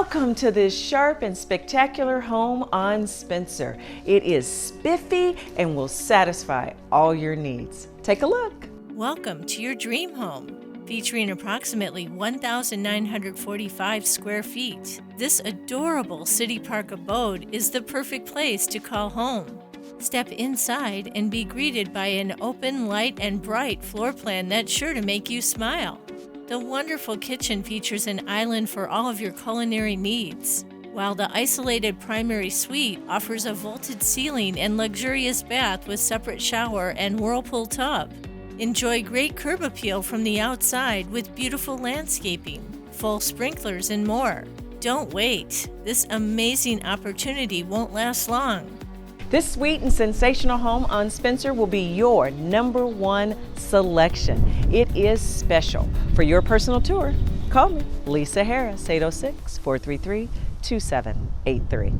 Welcome to this sharp and spectacular home on Spencer. It is spiffy and will satisfy all your needs. Take a look. Welcome to your dream home, featuring approximately 1,945 square feet. This adorable city park abode is the perfect place to call home. Step inside and be greeted by an open, light, and bright floor plan that's sure to make you smile. The wonderful kitchen features an island for all of your culinary needs, while the isolated primary suite offers a vaulted ceiling and luxurious bath with separate shower and whirlpool tub. Enjoy great curb appeal from the outside with beautiful landscaping, full sprinklers, and more. Don't wait. This amazing opportunity won't last long. This sweet and sensational home on Spencer will be your #1 selection. It is special. For your personal tour, call me, Lisa Harris, 806-433-2783.